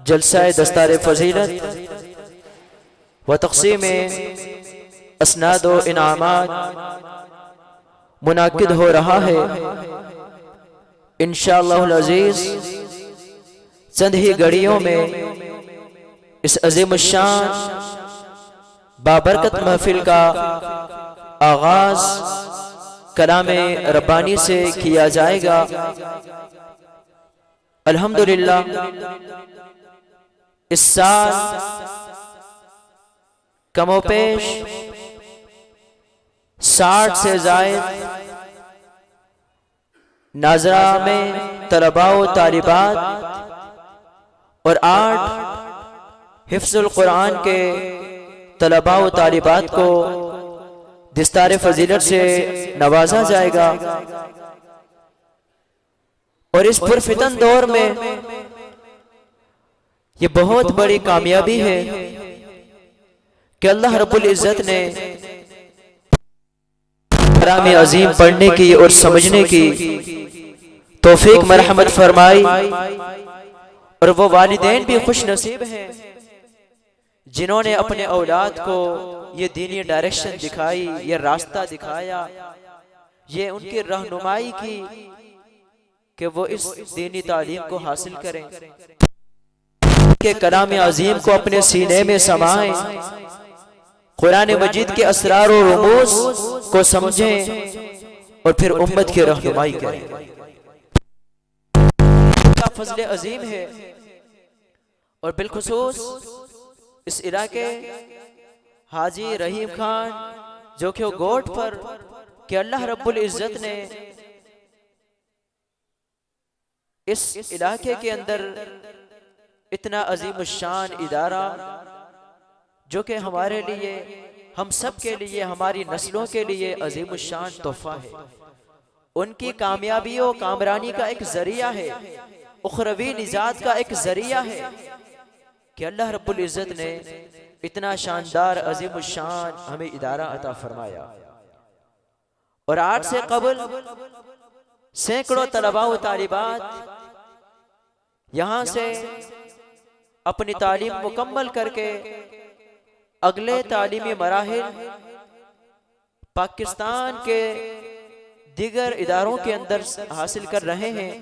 जलसाए दस्तार फजीलत व तक़सीम असनाद व इनामात मुनाकिद हो रहा है। इंशाअल्लाहुल अज़ीज़ चंद ही घड़ियों में इस अज़ीम शान बाबरकत महफिल का आगाज कलामे रब्बानी से किया जाएगा। अल्हम्दुलिल्लाह इस साल कमोपेश 60 से ज़ायद नाज़रा में तलबा व तालिबात और 8 हिफ्ज़ुल कुरान के तलबा व तालिबात को दस्तार फजीलत से नवाजा जाएगा। और इस पुरफितन दौर में ये बहुत बड़ी कामयाबी है कि अल्लाह रब्बुल इज़्ज़त ने कलाम अज़ीम पढ़ने की और समझने की तौफीक मरहमत फरमाई। और वो वालिदैन भी खुश नसीब हैं जिन्होंने अपने औलाद को ये दीनी डायरेक्शन दिखाई, ये रास्ता दिखाया, ये उनकी रहनुमाई की कि वो इस दीनी तालीम को हासिल करें, के कलाम अज़ीम को अपने सीने में समाएं, कुरान मजीद के असरार और रुमूज़ को समझें और फिर उम्मत की रहनुमाई करें। का फज़ल अज़ीम है। और बिलखुसूस इस इलाके हाजी रहीम खान जो कि गोट पर कि अल्लाह रब्बुल इज़्ज़त ने इस इलाके के अंदर इतना अजीम शान इदारा जो कि हमारे लिए, हम सब के लिए, हमारी नस्लों के लिए अजीम शान तोहफा है, उनकी कामयाबी और कामरानी का एक जरिया है, उखरवी निजात का एक जरिया है कि अल्लाह रब्बुल इज़्ज़त ने इतना शानदार अजीम शान हमें इदारा अता फरमाया। और आज से कबल सैकड़ों तलबा व तालिबात यहाँ से अपनी तालीम मुकम्मल करके अगले तालीमी मराहिल पाकिस्तान के दीगर इदारों के अंदर हासिल कर रहे हैं,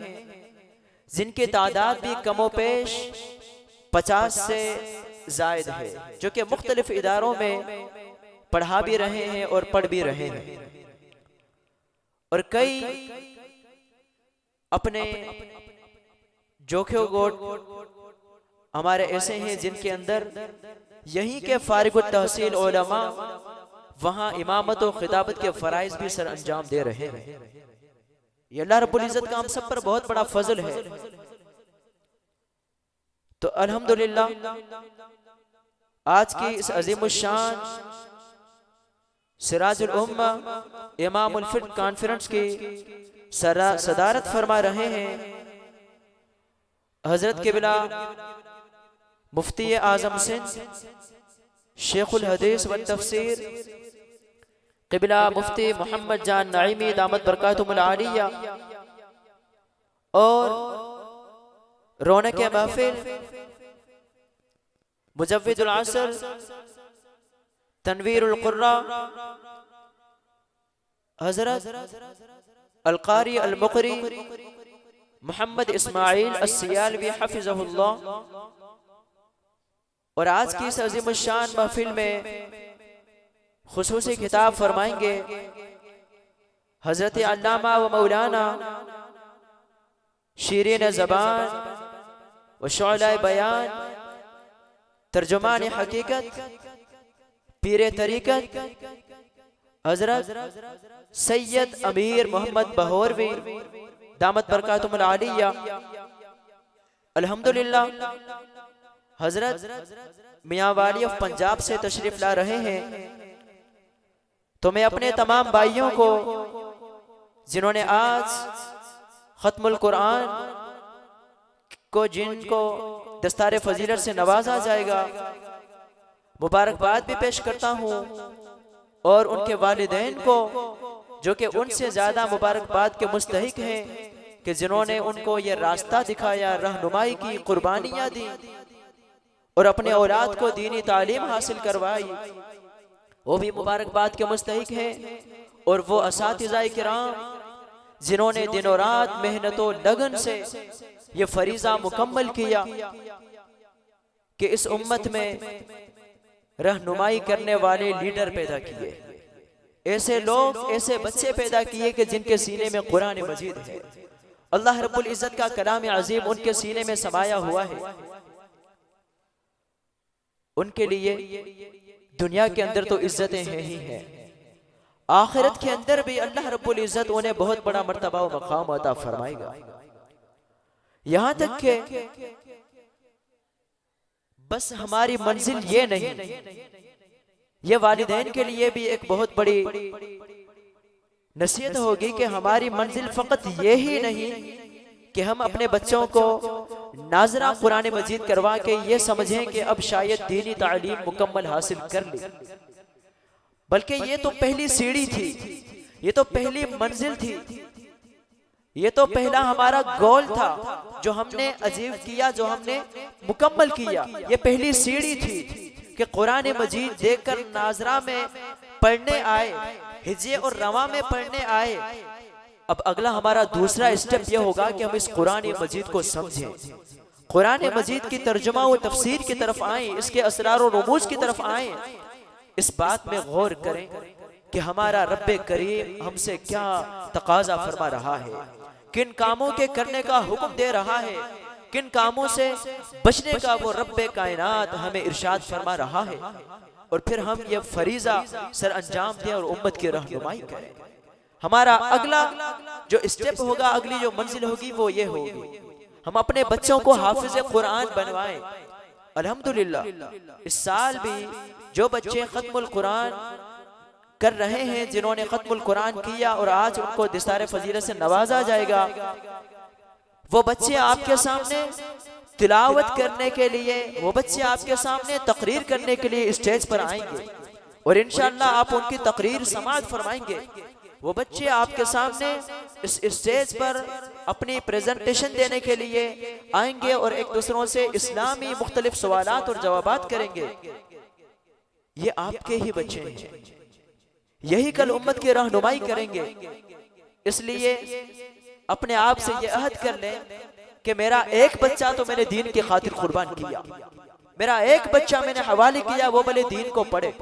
जिनकी तादाद भी कमोपेश 50 से ज़ायद है, जो कि मुख्तलिफ इदारों में पढ़ा भी रहे हैं और पढ़ भी रहे हैं। और कई अपने जोखियों गोट हमारे ऐसे हैं जिनके अंदर यहीं के फारिग तहसील उलमा वहां इमामत और खिताबत के फराइज भी सर अंजाम दे रहे हैं। ये अल्लाह रब्बुल इज़्ज़त का हम सब पर बहुत बड़ा फजल है। तो अल्हम्दुलिल्लाह आज की इस अजीम शान सिराजुल उम्मा इमामुल फिक्र कॉन्फ्रेंस की सदारत फरमा रहे हैं हजरत क़िबला मुफ्ती आज़म सिंध शेखुल हदीस व तफसीर क़िबला मुफ्ती मोहम्मद जान नाइमी दामत बरकातुहुल आलिया और रौनक महफिल मुजव्विदुल असर तनवीरुल कुर्रा हजरत अल-क़ारी अल-मुक़री मोहम्मद इस्माइल अस्सियालवी हफ़िज़हुल्लाह। और आज की इस अज़ीम शान महफिल में खुसूसी खिताब फरमाएंगे हजरत अल्लामा व मौलाना शीरीन ज़बान व शौला बयान तर्जुमान हकीकत पीर तरीक़त हजरत सैयद अमीर मोहम्मद बहोरवी दामत बरकातुहुल आलिया। अल्हम्दुलिल्लाह हजरत मियां वाली ऑफ पंजाब से तशरीफ ला रहे हैं। तो मैं अपने तमाम भाइयों को जिन्होंने आज खत्मुल कुरान को जिनको दस्तार फजीलत से नवाजा जाएगा मुबारकबाद भी पेश करता हूँ, और उनके वालिदैन को जो कि उनसे ज़्यादा मुबारकबाद के मुस्तहिक हैं कि जिन्होंने उनको ये रास्ता दिखाया, रहनुमाई की, कुर्बानियाँ दी और अपने औलाद को दीनी तालीम हासिल करवाई, वो भी मुबारकबाद के मुस्तहिक है। और वो असातिज़ाए किराम जिन्होंने दिनों रात मेहनत और लगन से ये फरीज़ा मुकम्मल किया कि इस उम्मत में रहनुमाई करने वाले लीडर पैदा किए, ऐसे लोग, ऐसे बच्चे पैदा किए कि जिनके सीने में कुरान मजीद है, अल्लाह रब्बुल इज़्ज़त का कलाम अज़ीम उनके सीने में समाया हुआ है। उनके लिए दुनिया के अंदर तो इज्जतें हैं ही हैं, आखिरत के अंदर भी अल्लाह रब्बुल इज़्ज़त उन्हें बहुत बड़ा मर्तबा व मकाम अता फरमाएगा। यहां तक के बस हमारी मंजिल ये नहीं, ये वालिदैन के लिए भी एक बहुत बड़ी नसीहत होगी कि हमारी मंजिल फकत ये ही नहीं कि हम अपने बच्चों को नाजरा कुरान मजीद करवा के ये समझें कि अब शायद दीनी तालीम मुकम्मल हासिल कर ली, बल्कि ये तो पहली सीढ़ी थी, ये तो पहली मंजिल थी, ये तो पहला हमारा गोल था जो हमने अचीव किया, जो हमने मुकम्मल किया। ये पहली सीढ़ी थी कि कुरान मजीद देखकर नाजरा में पढ़ने आए, हिज्जे और रवा में पढ़ने आए। अब अगला हमारा दूसरा स्टेप यह होगा कि हम इस कुरान मजीद को समझें, कुरान मजीद की तर्जुमा व तफसीर की तरफ आए, इसके असरार और रुमूज की तरफ आए, इस बात में गौर करें कि हमारा रब्बे करीम हमसे क्या तकाजा फरमा रहा है, किन कामों के करने का हुक्म दे रहा है, किन कामों से बचने का वो रब्बे कायनात हमें इरशाद फरमा रहा है, और फिर हम ये फरीजा सर अंजाम दें और उम्मत की रहनुमाई करें। हमारा अगला जो स्टेप होगा, अगली जो मंजिल होगी वो ये होगी, हम अपने बच्चों को हाफिज कुरान बनवाएं। अल्हम्दुलिल्लाह इस साल भी जो बच्चे खत्मुल कुरान कर रहे हैं, जिन्होंने खत्मुल कुरान किया और आज उनको दिसारे फजीलत से नवाजा जाएगा, वो बच्चे आपके सामने तिलावत करने के लिए, वो बच्चे आपके सामने तकरीर करने के लिए स्टेज पर आएंगे और इंशाअल्लाह आप उनकी तकरीर समाअत फरमाएंगे। वो बच्चे आपके सामने इस स्टेज पर अपनी प्रेजेंटेशन देने के लिए आएंगे और एक दूसरों से इस्लामी मुख्तलिफ सवालात और जवाबात करेंगे। ये आपके ही बच्चे हैं, यही कल उम्मत की रहनुमाई करेंगे। इसलिए अपने आप से ये अहद कर लें कि मेरा एक बच्चा तो मैंने दीन की खातिर कुर्बान किया, मेरा एक बच्चा मैंने हवाले किया, वो भले दीन को पढ़े,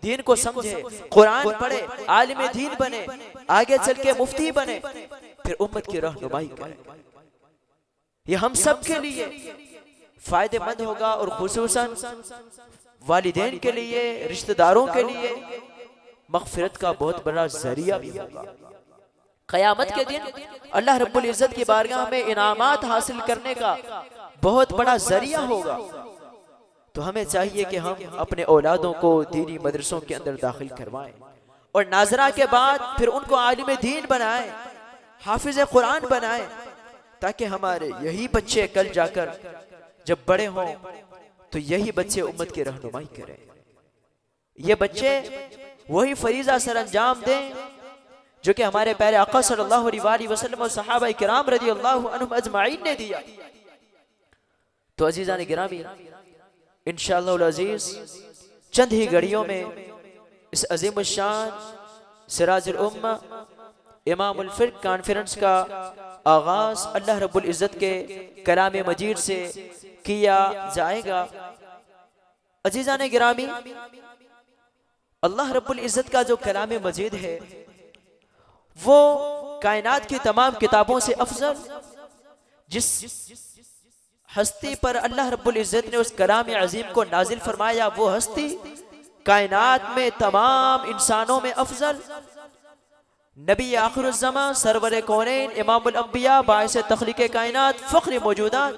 दीन को समझे, कुरान पढ़े, आलिम दीन बने, आगे चल के मुफ्ती बने, फिर उम्मत की रहनुमाई करे। ये हम सब के लिए फायदेमंद होगा और खुसूसन वालिदैन के लिए, रिश्तेदारों के लिए मगफिरत का बहुत बड़ा जरिया भी होगा। क़यामत के दिन अल्लाह रब्बुल इज़्ज़त की बारगाह में इनामात हासिल करने का बहुत बड़ा जरिया होगा। तो हमें चाहिए कि हम अपने औलादों को दीनी मदरसों के अंदर दाखिल करवाएं और नाजरा के बाद फिर उनको आलिम दीन बनाएं, हाफिज कुरान बनाएं, ताकि हमारे यही बच्चे कल जाकर जब बड़े हों तो यही बच्चे उम्मत की रहनुमाई करें। ये बच्चे वही फरीजा सर अंजाम दें जो कि हमारे प्यारे आका सल्लल्लाहु अलैहि वसल्लम और सहाबा किराम रज़ियल्लाहु अन्हुम अजमाइन ने दिया। तो अजीज़ान गिरामी, इंशाअल्लाह अज़ीज़ चंद ही घड़ियों में इस अज़ीम शान सिराजुल उम्मा इमामुल फ़िक़्ह कॉन्फ्रेंस का आगाज अल्लाह रब्बुल इज़्ज़त के कलाम मजीद से किया जाएगा। अजीज़ान गिरामी, अल्लाह रब्बुल इज़्ज़त का जो कलाम मजीद है वो कायनात की तमाम किताबों से अफजल, जिस हस्ती पर अल्लाह रब्बुल इज़्ज़त ने उस कलाम अज़ीम को नाजिल फरमाया, वो हस्ती कायनात में तमाम इंसानों में अफजल, नबी आखिरुज़्ज़मा सरवर कौनैन इमामुल अंबिया बाइस तख्लीक़ कायनात फ़ख्र मौजूदात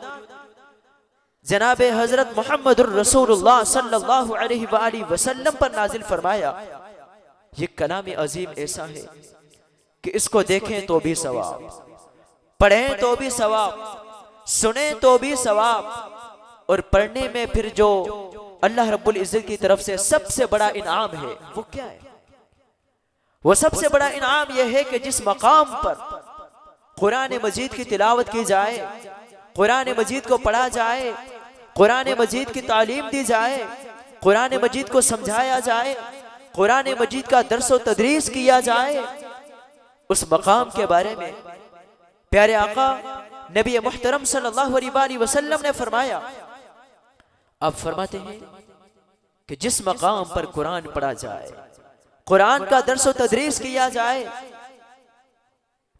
जनाब हजरत मुहम्मदुर रसूलुल्लाह सल्लल्लाहु अलैहि वसल्लम पर नाजिल फरमाया। ये कलाम अज़ीम ऐसा है कि इसको देखें तो भी सवाब, पढ़ें तो भी सवाब, सुने तो भी सवाब, और पढ़ने में फिर जो अल्लाह रब्बुल इज़्ज़त की तरफ से सबसे बड़ा इनाम है वो क्या है? वो सबसे बड़ा इनाम यह है कि जिस मकाम पर कुरान मजीद की तिलावत की जाए, कुरान मजीद को पढ़ा जाए, कुरान मजीद की तालीम दी जाए, कुरान मजीद को समझाया जाए, कुरान मजीद का दर्स व तदरीस किया जाए। उस मकाम के बारे में प्यारे आका नबी मुहतरम सल्लल्लाहु अलैहि वसल्लम ने फरमाया, आप फरमाते हैं कि जिस मकाम पर कुरान पढ़ा जाए, कुरान का दर्स व तदरीस किया जाए,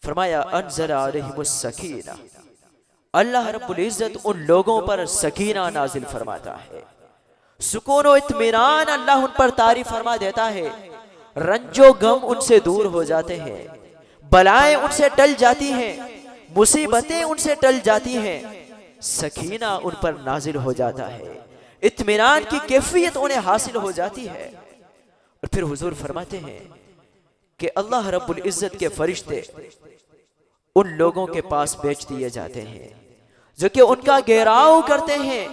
फरमाया अनज़ल अलैहिमुस सकीना, अल्लाह रब्बुल इज्जत उन लोगों पर सकीना नाजिल फरमाता है, सुकून व इत्मीनान अल्लाह उन पर तारीफ फरमा देता है, रंजो गम उनसे दूर हो जाते हैं, बलाएं उनसे टल जाती हैं, मुसीबतें उनसे टल जाती हैं, सकीना उन पर नाजिल हो जाता है, इत्मीनान की कैफियत उन्हें हासिल हो जाती है। और फिर हुजूर फरमाते हैं कि अल्लाह रब्बुल इज्जत के फरिश्ते उन लोगों के पास भेज दिए जाते हैं जो कि उनका घेराव करते हैं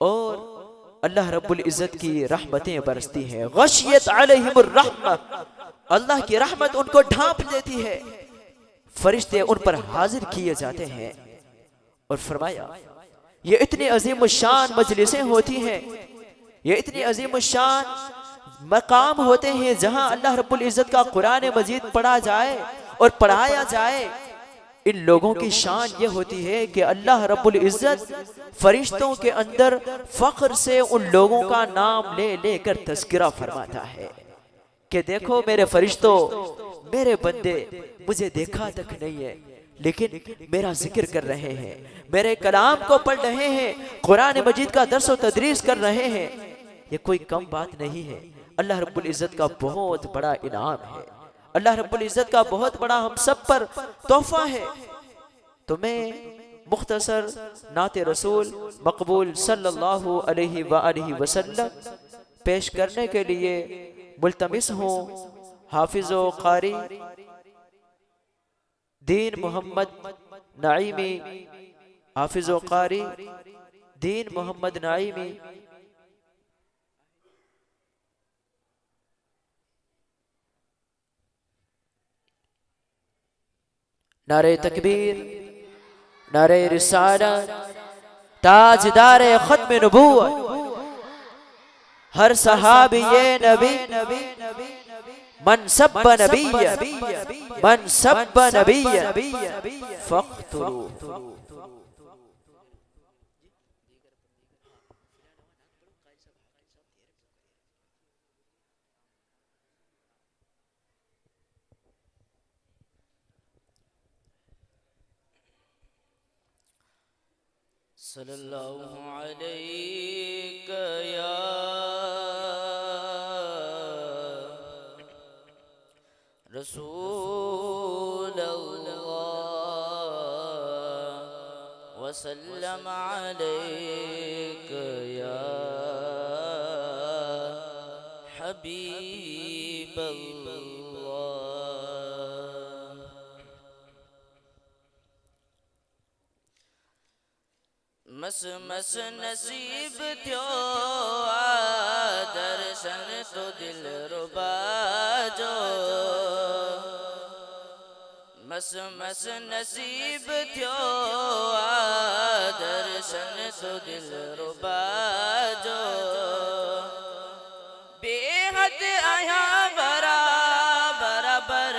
और अल्लाह रब्बुल इज्जत की रहमतें बरसती हैं। गशियत अलैहिमुर रहमा, अल्लाह की रहमत उनको ढांप लेती है, फरिश्ते उन पर हाजिर किए जाते हैं। और फरमाया ये इतनी अजीम शान मजलिसें होती हैं, ये इतनी अजीम शान मकाम होते हैं जहां अल्लाह रब्बुल इज्जत का कुरान मजीद पढ़ा जाए और पढ़ाया जाए। इन लोगों की शान ये होती है कि अल्लाह रब्बुल इज्जत फरिश्तों के अंदर फख्र से उन लोगों का नाम ले लेकर तज़किरा फरमाता है कि देखो मेरे फरिश्तों, मेरे बंदे मुझे देखा तक नहीं है लेकिन मेरा जिक्र कर रहे हैं, मेरे कलाम को पढ़ रहे हैं, कुरान मजीद का दर्स व तदरीस कर रहे हैं। ये कोई कम बात नहीं है, अल्लाह रब्बुल इज्जत का बहुत बड़ा इनाम है, अल्लाह रब्बुल इज्जत का बहुत बड़ा हम सब पर तोहफा है। तो मैं मुख्तसर नाते रसूल मकबूल सल्लल्लाहु अलैहि वसल्लम पेश करने के लिए मुल्तमिस हूँ हाफिज़ो कारी दीन मोहम्मद नाइमी, हाफिज़ो कारी दीन मोहम्मद नाइमी। नारे तकबीर, नारे रिसालत, ताजदारे खत्म नबूवत, हर सहाबी ये नबी, मन सब्ब नबिय्य, मन सब्ब नबिय्य फख्तुरू। सल्लल्लाहु अलैका या रसूल अल्लाह वसल्लम अलैका या हबीब अल्लाह। मस मस नसीब थियो दर्शन तो दिल रुबा जो, मस मस नसीब थियो दर्शन तो दिल रुबा जो, बेहद आया बरा बराबर,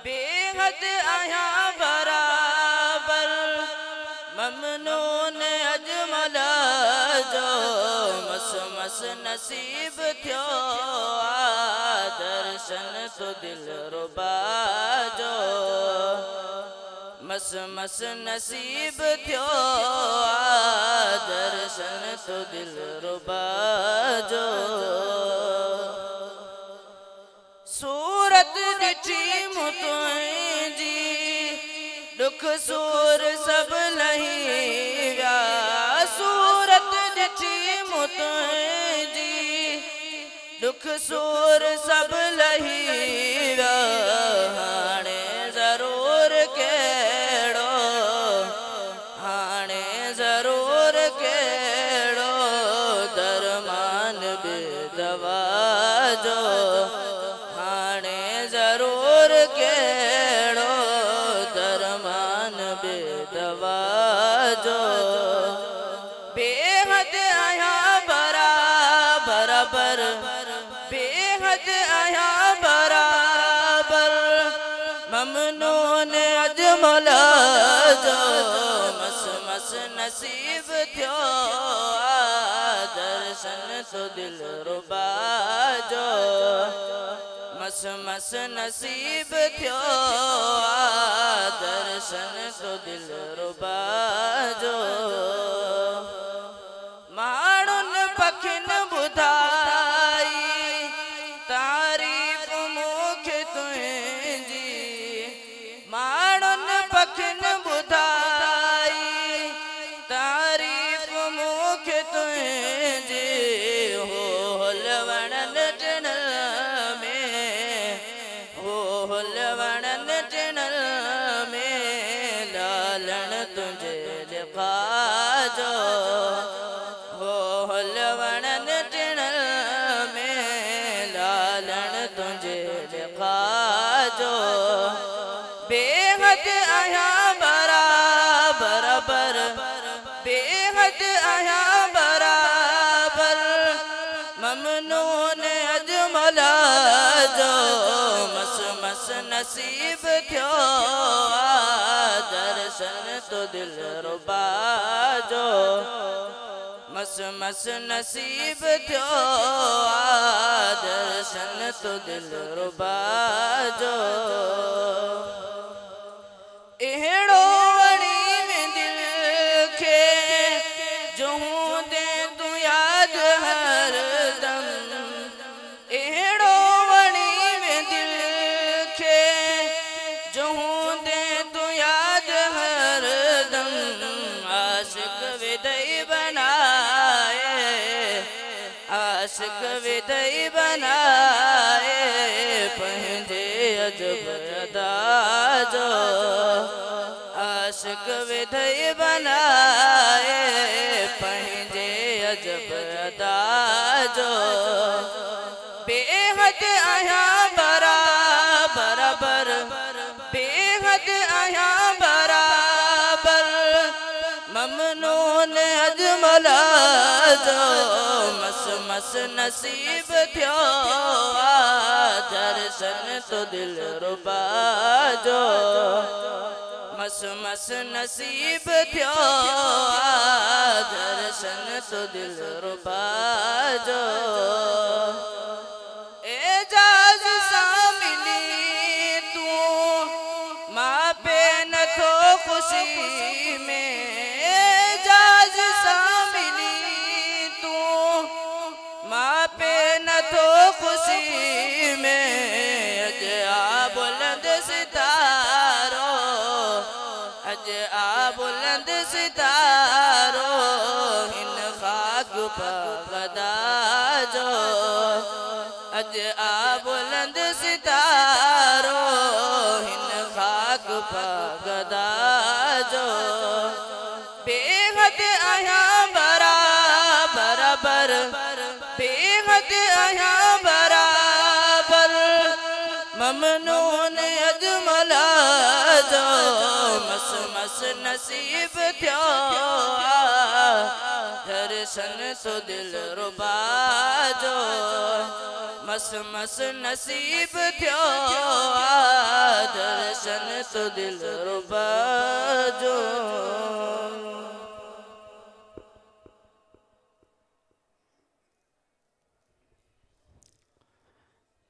बेहद आया बराबर, ममनून अजमला जो, मस मस नसीब थियो दर्शन तो दिल रुबा जो, मस मस नसीब थियो दर्शन तो दिल रुबा जो। सूरत ॾिठी मुतुंहिंजी दुख सूर सब लही विया, सूरत ॾिठी मुतुंहिंजी दुख सूर सब लही विया, हाणे ज़रूर कहिड़ो, हाणे ज़रूर कहिड़ो दरमान बि दवा जो, हाणे ज़रूर कहिड़ो दरमान बे दवा जो, बे बेहद आया बराबर ममनून अजमला जो मस मस नसीब थियो दर्शन तो दिल रुबा जो मस मस नसीब थियो दर्शन तो दिल रुबा जो माण्हुन पखिन ॿुधाई तारीफ़ मूंखे तुंहिंजी माण्हुन पखिन ॿुधाई तारीफ़ मूंखे तुंहिंजी हो हलवणन टिणल में हो हलवणन टिणल में लालण तुंहिंजे लिखा जो हो हलवणन टिणल में लालण तुंहिंजे लिखा जो बेहद आया बराबर बेहद आया बराबर ममनून अजमला जो मस मस नसीब थियो दर्शन तो दिल रुबा जो मस मस नसीब थियो दर्शन तो दिल रुबा जो एड़ो वणी में दिल खे जो दे तू याद हर दम एड़ो वणी में दिल खे जो दे तू याद हर दम आशिक विदई बनाए आशिक विदई बनाए पंहिंजे अजब अदा जो आशिक विदई बनाए पंहिंजे अजब अदा जो बेहद आया बराबर बेहद आया बराबर ममनून अजमला जो मस मस नसीब थियो दर्शन तो दिल रुबा जो मस मस नसीब थियो दर्शन तो दिल रुबा जो एजाज सा मिली तू माँ पे न थो खुशी में एजाज सा मिली तू माँ पे न थो खुशी में अज आ बुलंद सितारो अज आ बुलंद सितारो हिन खाक पगदा जो अज आ बुलंद सितारो हिन खाक पगदा जो बेहद आया बराबर बेहद आया बराबर ममनून अजमला जो मस मस नसीब थियो दर्शन तो दिल रुबा जो मस मस नसीब थियो दर्शन तो दिल रुबा जो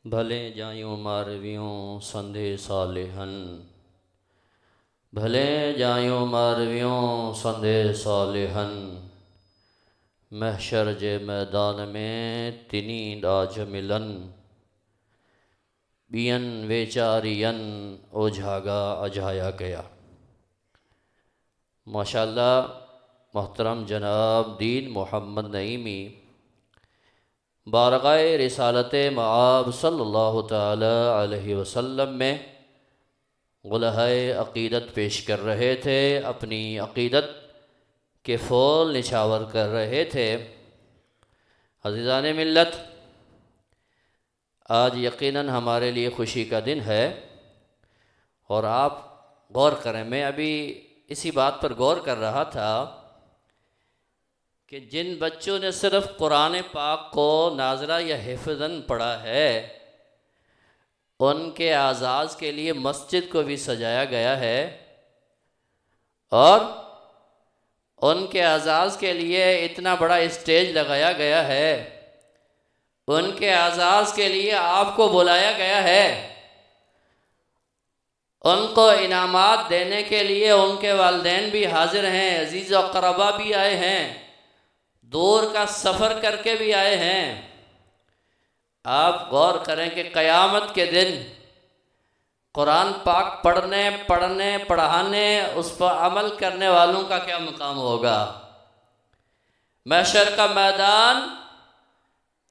भले जायूं मारवियों संधे सालिहन भले जायूं मारवियों संधे सालिहन महशर जे मैदान में तिनी ॾाज मिलन ॿियन वेचारियन ओझागा अजाया गया। माशाअल्लाह मोहतरम जनाब दीन मोहम्मद नईमी बारगाह रिसालत मआब सल्लल्लाहु ताला अलैहि वसल्लम में गुलहाए अक़ीदत पेश कर रहे थे, अपनी अक़ीदत के फूल निछावर कर रहे थे। अज़ीज़ान मिल्लत, आज यकीनन हमारे लिए ख़ुशी का दिन है और आप गौर करें, मैं अभी इसी बात पर गौर कर रहा था कि जिन बच्चों ने सिर्फ कुरान पाक को नाज़रा या हिफ़्ज़न पढ़ा है उनके आज़ाज़ के लिए मस्जिद को भी सजाया गया है और उनके आज़ाज़ के लिए इतना बड़ा स्टेज लगाया गया है, उनके आज़ाज़ के लिए आपको बुलाया गया है, उनको इनामात देने के लिए उनके वालिदैन भी हाजिर हैं, अजीज़ और क़रबा भी आए हैं, दूर का सफ़र करके भी आए हैं। आप गौर करें कि क़यामत के दिन कुरान पाक पढ़ने पढ़ाने उस पर अमल करने वालों का क्या मुकाम होगा। महशर का मैदान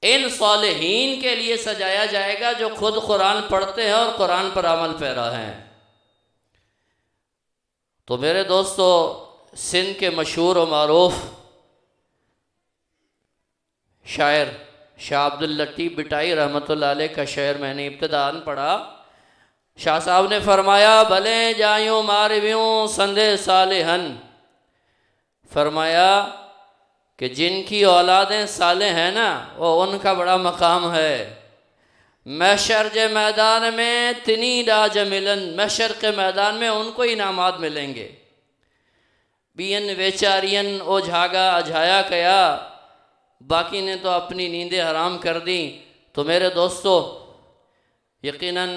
इन सालिहीन के लिए सजाया जाएगा जो खुद कुरान पढ़ते हैं और कुरान पर अमल पैरा हैं। तो मेरे दोस्तों, सिंध के मशहूर और मारूफ शायर शाह अब्दुल लतीफ़ बिटाई रहमतुल्लाह अलैह का शेर मैंने इब्तिदान पढ़ा। शाह साहब ने फरमाया, भले जायूं मारवियों संदे सालेहन, फरमाया कि जिनकी औलादें साले हैं ना वो उनका बड़ा मकाम है। महशर के मैदान में तिनी डाज मिलन, महशर के मैदान में उनको इनामात मिलेंगे। बियन वेचारियन ओ झागा अझाया कया, बाकी ने तो अपनी नींदें हराम कर दी। तो मेरे दोस्तों, यकीनन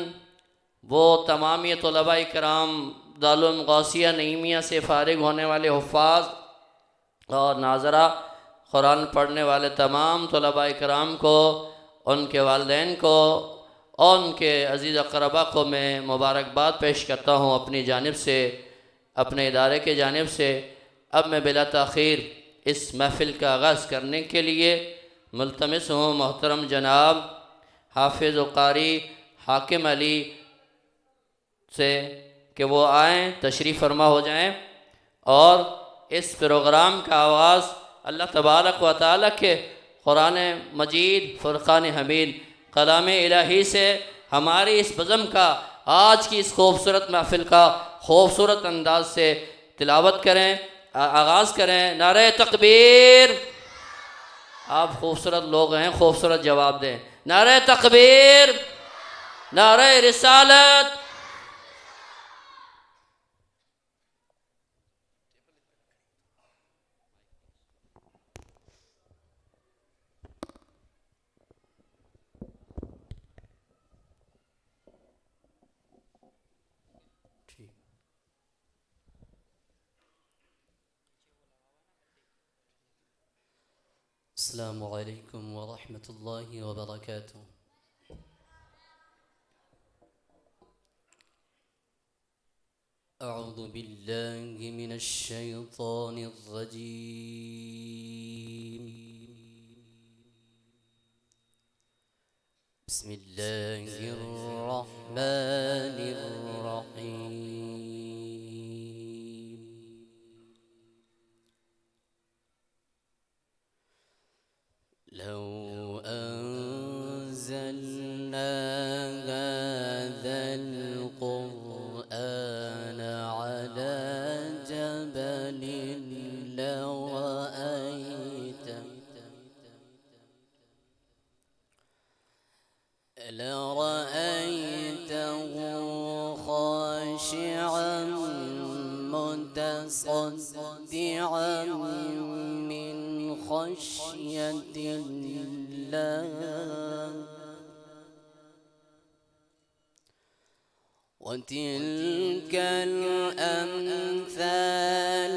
वो तमाम ये तलबा इकराम दारुल गौसिया नईमिया से फ़ारिग होने वाले हुफ़ाज़ और नाज़रा कुरान पढ़ने वाले तमाम तलबा इकराम को, उनके वालिदैन को और उनके अज़ीज़ अक़रबा को मैं मुबारकबाद पेश करता हूँ अपनी जानिब से, अपने इदारे के जानिब से। अब मैं बिला ताख़ीर इस महफ़िल का आगाज़ करने के लिए मुल्तमिस हूँ मोहतरम जनाब हाफिज़ व क़ारी हाकिम अली से कि वो आएँ, तशरीफ़ फरमा हो जाएँ और इस प्रोग्राम का आगाज़ अल्लाह तबारक व तआला के कुरान मजीद फ़ुरक़ान हमीद कलाम इलाही से हमारी इस बज़म का, आज की इस खूबसूरत महफ़िल का खूबसूरत अंदाज से तिलावत करें, आगाज़ करें। नारे तकबीर। आप खूबसूरत लोग हैं, खूबसूरत जवाब दें। नारे तकबीर, नारे रिसालत। अस्सलामु अलैकुम व रहमतुल्लाहि व बरकातुहू। अऊज़ु बिल्लाहि मिनश शैतानिर रजीम। बिस्मिल्लाहिर रहमानिर रहीम। लौ अंज़लना हाज़ल क़ुरआन अला जबलिन लरअयतहु ख़ाशिअन मुतसद्दिअन मिन ख़श्यतिल्लाह। वतिल्कल अम्साल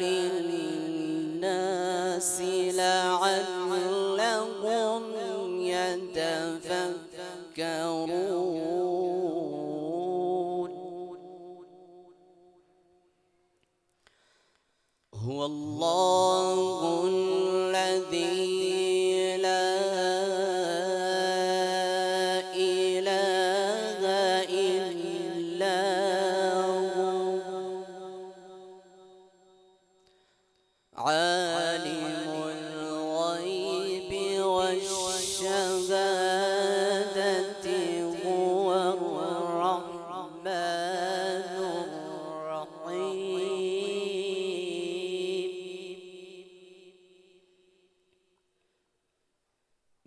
लिन्नास लअल्लहुम यतफक्करून। हुवल्लाहुल्लज़ी ला इलाहा इल्ला हु आलिमुल ग़ैबि वश्शहादति हुवर रहमानुर रहीम।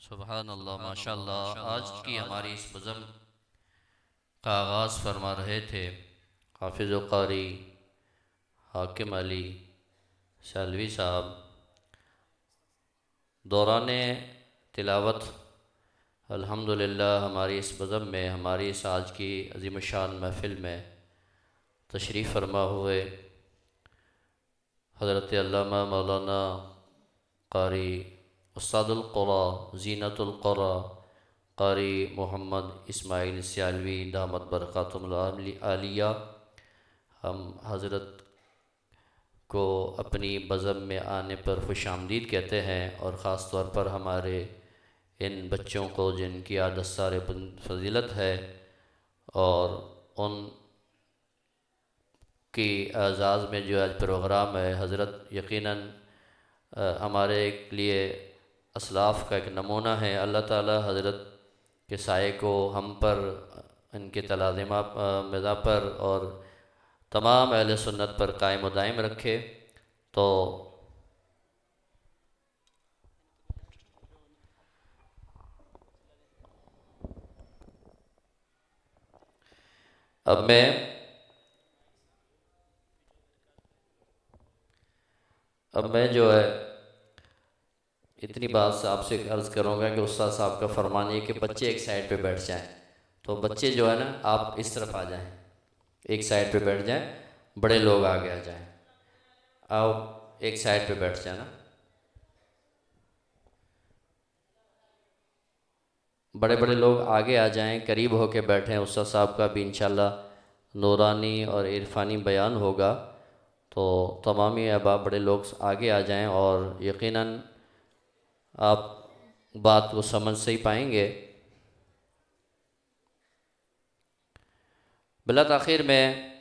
सुबहान अल्लाह, माशाअल्लाह। आज की हमारी इस बज़म का आगाज़ फरमा रहे थे हाफिज़ व क़ारी हाकिम अली सैलवी साहब। दौरान तिलावत अल्हम्दुलिल्लाह हमारी इस बज़म में, हमारी इस आज की अज़ीमुश्शान महफ़िल में तशरीफ़ फरमा हुए हज़रत अल्लामा मौलाना क़ारी उस्तादुल क़ुरा ज़ीनतुल क़ुरा क़ारी मोहम्मद इस्माइल सियालवी दामत बरक़ातुहुल आलिया, हम हज़रत को अपनी बज़म में आने पर खुशामदीद कहते हैं। और ख़ास तौर पर हमारे इन बच्चों को जिनकी आदत सारे फजीलत है और उन की एजाज़ में जो आज प्रोग्राम है, हज़रत यकीनन हमारे लिए असलाफ़ का एक नमूना है। अल्लाह ताला हज़रत के साये को हम पर, इनके तलाज़िमा मिज़ा पर और तमाम अहले सुन्नत पर कायम व दायम रखे। तो अब मैं जो है इतनी बात आपसे अर्ज़ करूँगा कि उस्ताद साहब का फरमान ये कि बच्चे एक साइड पे बैठ जाएं। तो बच्चे जो है ना, आप इस तरफ आ जाएं, एक साइड पे बैठ जाएं, बड़े लोग आगे आ जाएं। आओ एक साइड पे बैठ जाना। बड़े बड़े लोग आगे आ जाएं, करीब होके बैठें। उस्ताद साहब का भी इंशाल्लाह नूरानी और इरफानी बयान होगा। तो तमामी अहबाब बड़े लोग आगे आ जाएं और यकीनन आप बात को समझ से ही पाएंगे। बिला ताख़ीर में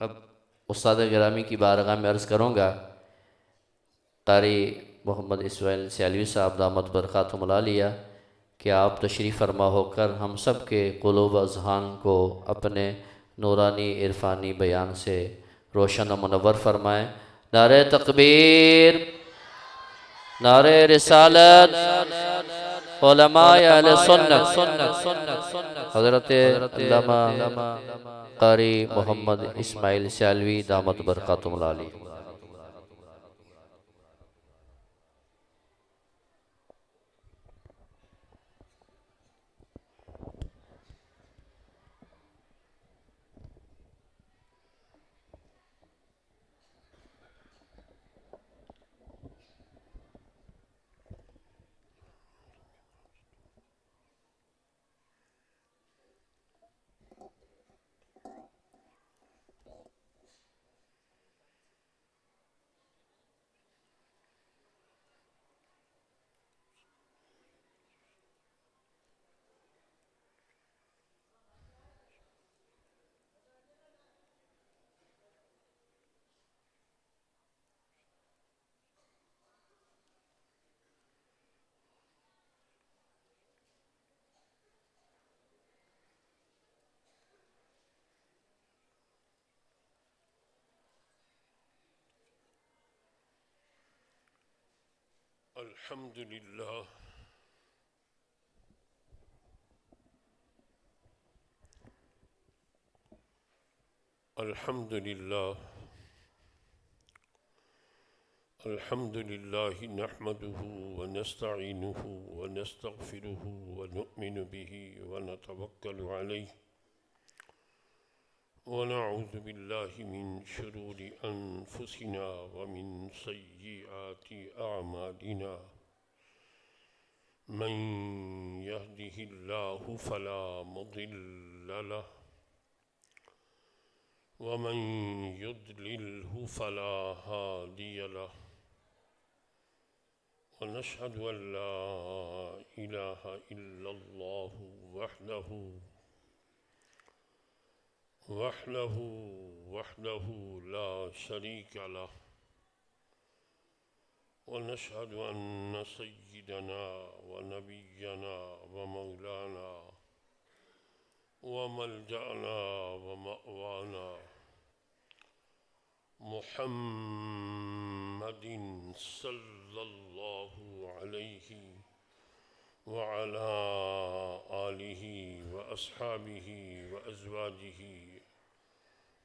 अब उस्ताद गिरामी की बारगाह में अर्ज़ करूँगा, क़ारी मोहम्मद इस्माइल सियालवी साहब दामत बरक़ातुहुल आलिया, कि आप तशरीफ़ फरमा होकर हम सब के क़ुलूब अज़हान को अपने नूरानी इरफानी बयान से रोशन व मुनव्वर फरमाएँ। नारे तकबीर, नारे रिसालत, उलमाए अहले सुन्नत, हज़रत अल्लामा क़ारी मोहम्मद इस्माइल सियालवी दामत बरक़ातुहुल आलिया। अल्हम्दुलिल्लाह, अल्हम्दुलिल्लाह, अल्हम्दुलिल्लाह नहमदुहु व नस्तईनुहु व नस्तगफिरुहु व नुअमिनु बिही व नतवक्कलु अलैहि व नऊज़ु बिल्लाहि मिन शुरूरि अनफुसिना व मिन सय्यिआति अअमालिना। मन यहदिहिल्लाहु फला मुदिल्ल लहु व मन युद्लिल्हु फला हादिय लहु व नशहदु अन ला इलाहा इल्लल्लाहु वहदहु ला शरीक लहु व नशहदु अन्न सय्यिदना व नबिय्यना व मौलाना व मल्जअना व मअवाना मुहम्मदिन सल्लल्लाहु अलैहि वअला आलिहि व अस्हाबिहि व अज़वाजिहि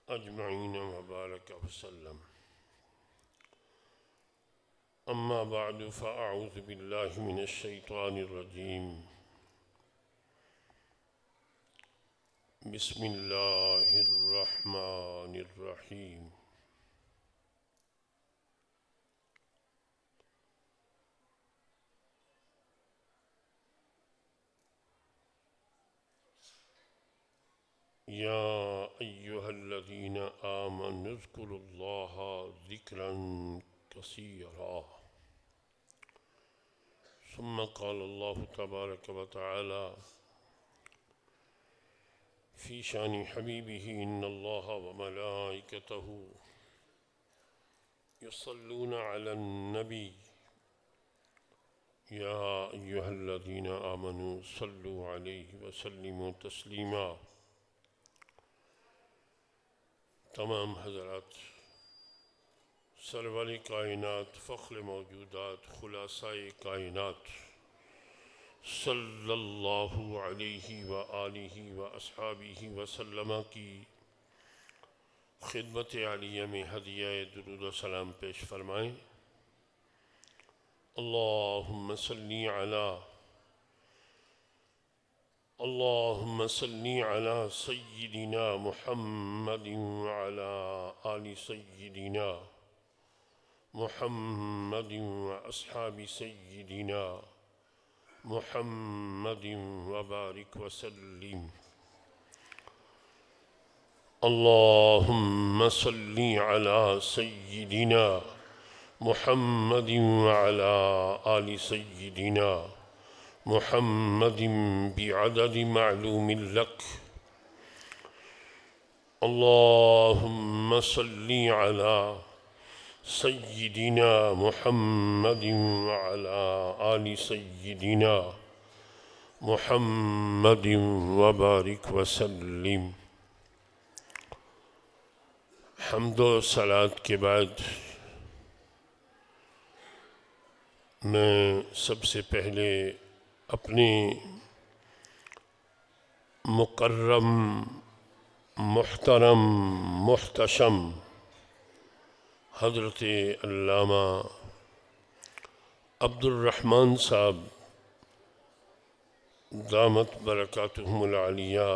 अजमईन व बारक वसल्लम। अम्मा बअद फ़अऊज़ु बिल्लाहि मिनश शैतानिर रजीम। बिस्मिल्लाहिर रहमानिर रहीम। या अय्युहल्लज़ीना आमनु ज़्कुरुल्लाहा ज़िक्रन कसीरा। सुम्मा क़ालल्लाहु तबारक व तआला फ़ी शानि हबीबिही इन्नल्लाहा व मलाइकतहु युसल्लूना अलन नबी या अय्युहल्लज़ीना आमनु सल्लु अलैहि व सल्लिमु तस्लीमा। तमाम हज़रात, सरवर कायनात, फ़ख्र मौजूदात, खुलासाए कायनात सल्लल्लाहु अलैहि व आलिहि व अस्हाबिहि व सल्लम की खिदमत आलिया में हदिया दुरूद व सलाम पेश फरमाएँ। अल्लाहुम्मा सल्ली अला सय्यिदिना मुहम्मदिन व अला आलि सय्यिदिना मुहम्मदिन व अस्हाबि सय्यिदिना मुहम्मदिन व बारिक व सल्लिम। अल्लाहुम्मा सल्ली अला सय्यिदिना मुहम्मदिन व अला आलि सय्यिदिना मुहम्मदिन बिअददि मालूमिन लक। अल्लाहुम्मा सल्ली अला सय्यिदिना मुहम्मदिन व अला आलि सय्यिदिना मुहम्मदिन व बारिक व सल्लिम। हम्द व सलात के बाद मैं सबसे पहले अपने मुकर्रम मुहतरम मुहतशम हज़रत अल्लामा अब्दुर्रहमान साहब दामत बरकातुहुमुल आलिया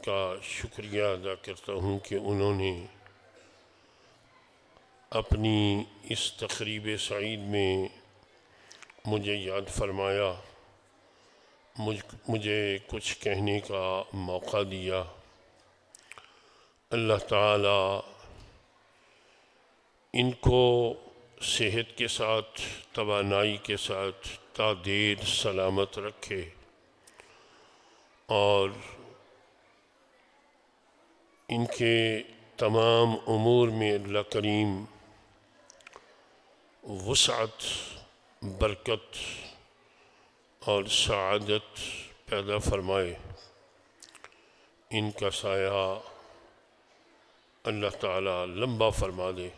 का शुक्रिया अदा करता हूँ कि उन्होंने अपनी इस तक़रीब सईद में मुझे याद फरमाया, मुझे कुछ कहने का मौका दिया। अल्लाह ताला इनको सेहत के साथ, तवानाई के साथ ता देर सलामत रखे और इनके तमाम उमूर में अल्लाह करीम वुसअत, बरकत और सआदत पैदा फरमाए। इनका साया अल्लाह ताला लंबा फरमा दे।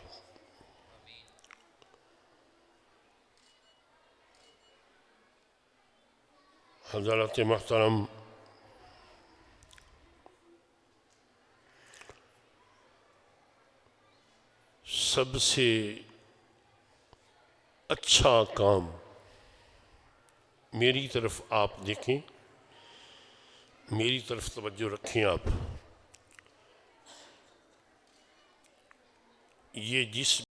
हज़रत मोहतरम, सबसे अच्छा काम मेरी तरफ आप देखें, मेरी तरफ तवज्जो रखें आप। ये जिस